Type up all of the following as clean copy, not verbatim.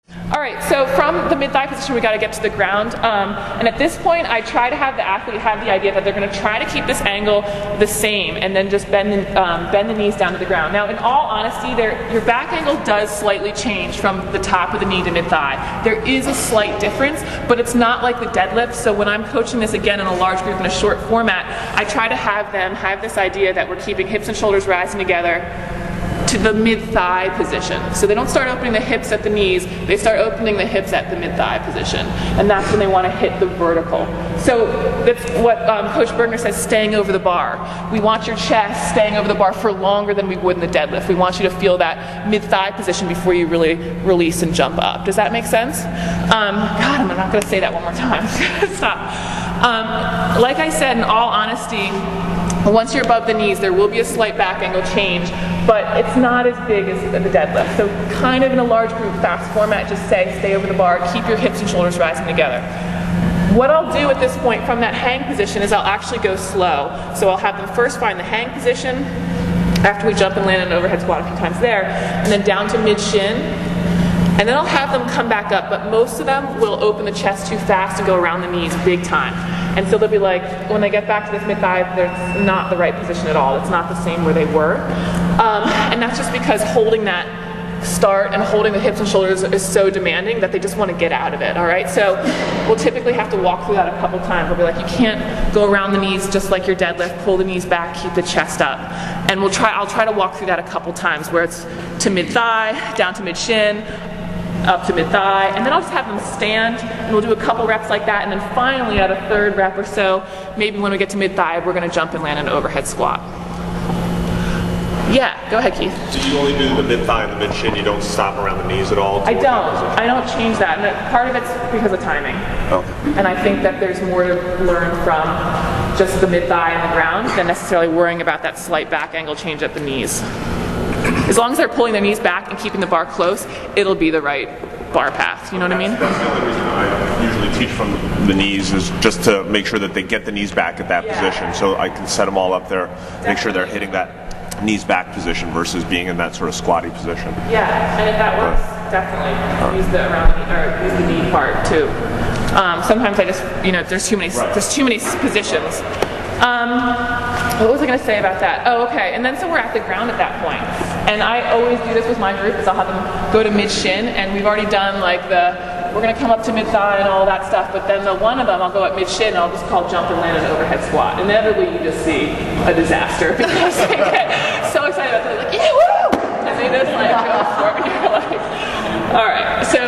All right, so from the mid-thigh position, we got to get to the ground. And at this point, I try to have the athlete have the idea that they're going to try to keep this angle the same and then just bend the knees down to the ground. Now, in all honesty, your back angle does slightly change from the top of the knee to mid-thigh. There is a slight difference, but it's not like the deadlift. So when I'm coaching this again in a large group in a short format, I try to have them have this idea that we're keeping hips and shoulders rising together to the mid-thigh position. So they don't start opening the hips at the knees, they start opening the hips at the mid-thigh position. And that's when they want to hit the vertical. So that's what Coach Bergner says, staying over the bar. We want your chest staying over the bar for longer than we would in the deadlift. We want you to feel that mid-thigh position before you really release and jump up. Does that make sense? God, I'm not going to say that one more time. Stop. Like I said, in all honesty, once you're above the knees, there will be a slight back angle change, but it's not as big as the deadlift. So kind of in a large group fast format, just stay over the bar, keep your hips and shoulders rising together. What I'll do at this point from that hang position is I'll actually go slow. So I'll have them first find the hang position, after we jump and land in an overhead squat a few times there, and then down to mid-shin, and then I'll have them come back up, but most of them will open the chest too fast and go around the knees big time. And so they'll be like, when they get back to this mid-thigh, they're not the right position at all. It's not the same where they were. And that's just because holding that start and holding the hips and shoulders is so demanding that they just want to get out of it, all right? So we'll typically have to walk through that a couple times. We'll be like, you can't go around the knees just like your deadlift, pull the knees back, keep the chest up. And I'll try to walk through that a couple times where it's to mid-thigh, down to mid-shin, up to mid-thigh, and then I'll just have them stand, and we'll do a couple reps like that, and then finally at a third rep or so, maybe when we get to mid-thigh, we're going to jump and land an overhead squat. Yeah, go ahead, Keith. So you only do the mid-thigh and the mid-shin, you don't stop around the knees at all? I don't change that, and part of it's because of timing. Okay. And I think that there's more to learn from just the mid-thigh and the ground than necessarily worrying about that slight back angle change at the knees. As long as they're pulling their knees back and keeping the bar close, it'll be the right bar path. You know what I mean? That's the only reason I usually teach from the knees, is just to make sure that they get the knees back at that position, so I can set them all up there, make sure they're hitting that knees back position versus being in that sort of squatty position. Yeah, and if that works, definitely use use the knee part too. Sometimes I just, there's too many positions. What was I going to say about that? Oh, okay. And then so we're at the ground at that point. And I always do this with my group, is I'll have them go to mid-shin, and we've already done like we're going to come up to mid-thigh and all that stuff, but then one of them I'll go at mid-shin and I'll just call jump and land an overhead squat. Inevitably you just see a disaster because they get so excited about it. They're like, yeah, woo! And they just like go for it, and you're like, all right. So,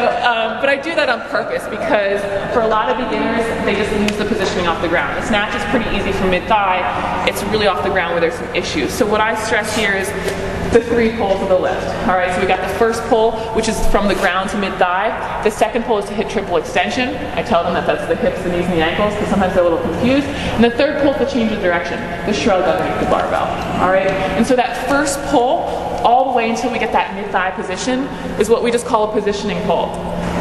but I do that on purpose because for a lot of beginners, they just lose the positioning off the ground. The snatch is pretty easy from mid-thigh. It's really off the ground where there's some issues. So what I stress here is the 3 pulls of the lift. All right, so we got the first pull, which is from the ground to mid-thigh. The second pull is to hit triple extension. I tell them that that's the hips, the knees, and the ankles, because sometimes they're a little confused. And the third pull is to change the direction, the shrug underneath the barbell. All right, and so that first pull, all the way until we get that mid-thigh position, is what we just call a positioning pull.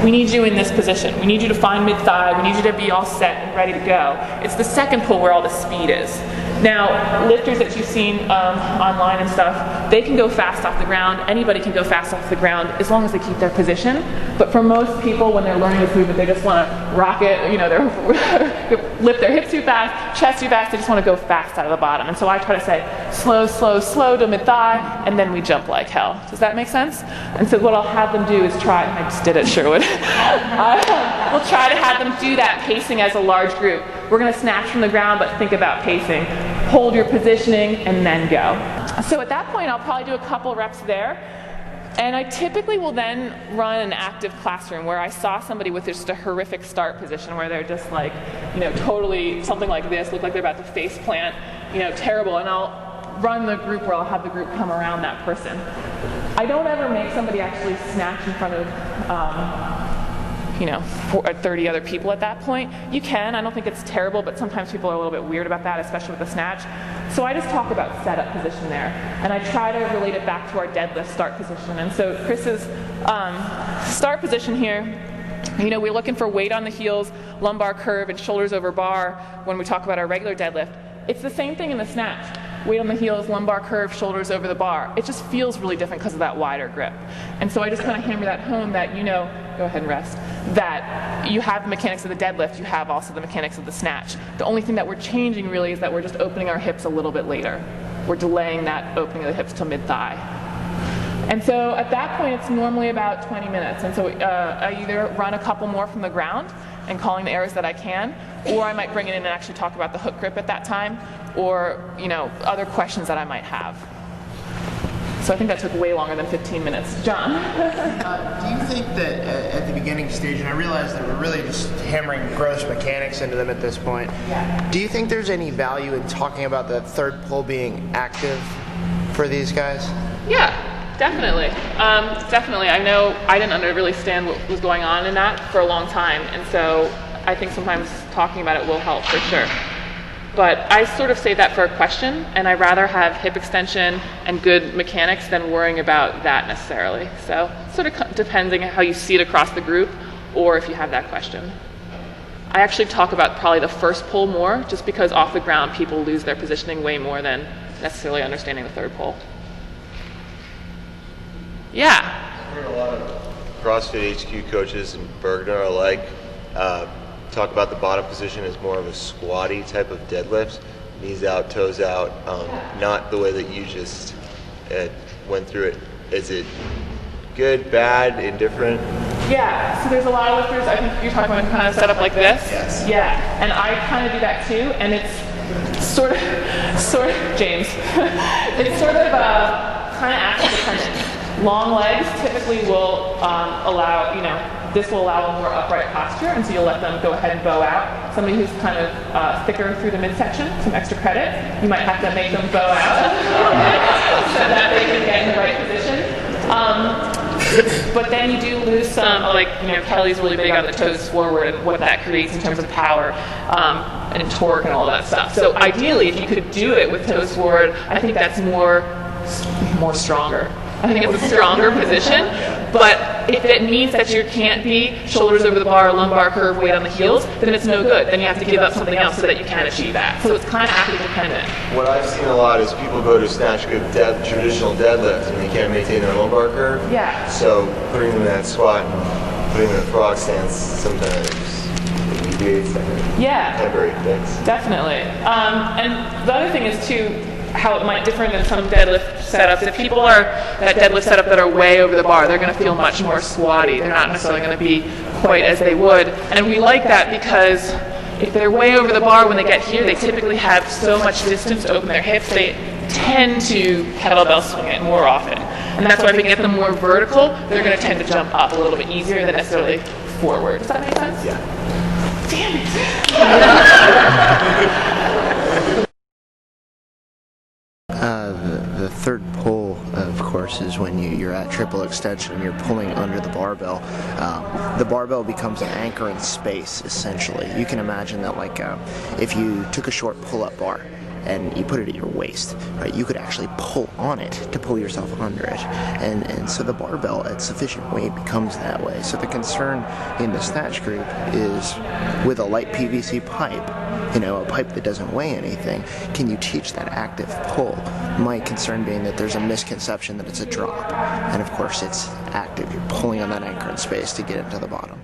We need you in this position. We need you to find mid-thigh. We need you to be all set and ready to go. It's the second pull where all the speed is. Now, lifters that you've seen online and stuff, they can go fast off the ground. Anybody can go fast off the ground as long as they keep their position. But for most people, when they're learning this movement, they just want to rock it. They lift their hips too fast, chest too fast. They just want to go fast out of the bottom. And so I try to say slow, slow, slow to mid-thigh, and then we jump like hell. Does that make sense? And so what I'll have them do is try. I just did it, Sherwood. We'll try to have them do that pacing as a large group. We're going to snatch from the ground, but think about pacing. Hold your positioning, and then go. So at that point, I'll probably do a couple reps there. And I typically will then run an active classroom where I saw somebody with just a horrific start position where they're just like, totally something like this, look like they're about to face plant, terrible. And I'll run the group where I'll have the group come around that person. I don't ever make somebody actually snatch in front of 30 other people at that point. You can, I don't think it's terrible, but sometimes people are a little bit weird about that, especially with the snatch. So I just talk about setup position there, and I try to relate it back to our deadlift start position. And so Chris's start position here, we're looking for weight on the heels, lumbar curve, and shoulders over bar when we talk about our regular deadlift. It's the same thing in the snatch. weight on the heels, lumbar curve, shoulders over the bar. It just feels really different because of that wider grip. And so I just kind of hammer that home that, go ahead and rest, that you have the mechanics of the deadlift, you have also the mechanics of the snatch. The only thing that we're changing really is that we're just opening our hips a little bit later. We're delaying that opening of the hips to mid-thigh. And so at that point, it's normally about 20 minutes. And so I either run a couple more from the ground and calling the errors that I can, or I might bring it in and actually talk about the hook grip at that time, or other questions that I might have. So I think that took way longer than 15 minutes. John? Do you think that at the beginning stage, and I realize that we're really just hammering gross mechanics into them at this point, do you think there's any value in talking about the third pull being active for these guys? Yeah. Definitely. Definitely. I know I didn't really understand what was going on in that for a long time, and so I think sometimes talking about it will help for sure. But I sort of say that for a question, and I rather have hip extension and good mechanics than worrying about that necessarily. So sort of depending on how you see it across the group, or if you have that question. I actually talk about probably the first pull more, just because off the ground people lose their positioning way more than necessarily understanding the third pull. Yeah. I've heard a lot of CrossFit HQ coaches and Bergner alike talk about the bottom position as more of a squatty type of deadlift, knees out, toes out, not the way that you just went through it. Is it good, bad, indifferent? Yeah, so there's a lot of lifters, I think you're talking about kind of set up like this. Yes. Yeah, and I kind of do that too, and it's sort of James, it's sort of kind of action dependent. Long legs typically will allow, this will allow a more upright posture, and so you'll let them go ahead and bow out. Somebody who's kind of thicker through the midsection, some extra credit, you might have to make them bow out so that they can get in the right position. But then you do lose some, Kelly's really big on the toes forward and what that creates in terms of power and torque and all that stuff. So ideally, if you could do it with toes forward, I think that's more stronger. I think it's a stronger position, but if it means that you can't be shoulders over the bar, lumbar curve, weight on the heels, then it's no good. Then you have to give up something else so that you can achieve that. So it's kind of active dependent. What I've seen a lot is people go to snatch good traditional deadlift and they can't maintain their lumbar curve. Yeah. So putting them in that squat and putting them in a frog stance sometimes alleviates that temporary fix. Definitely. And the other thing is too, how it might differ than some deadlift setups. If people are that deadlift setup that are way over the bar, they're going to feel much more squatty. They're not necessarily going to be quite as they would. And we like that because if they're way over the bar when they get here, they typically have so much distance to open their hips, they tend to kettlebell swing it more often. And that's why if we get them more vertical, they're going to tend to jump up a little bit easier than necessarily forward. Does that make sense? Yeah. Damn it. The third pull, of course, is when you're at triple extension and you're pulling under the barbell. The barbell becomes an anchor in space, essentially. You can imagine that if you took a short pull-up bar and you put it at your waist, right, you could actually pull on it to pull yourself under it. And so the barbell at sufficient weight becomes that way. So the concern in the snatch group is with a light PVC pipe, a pipe that doesn't weigh anything, can you teach that active pull? My concern being that there's a misconception that it's a drop. And of course it's active. You're pulling on that anchor in space to get into the bottom.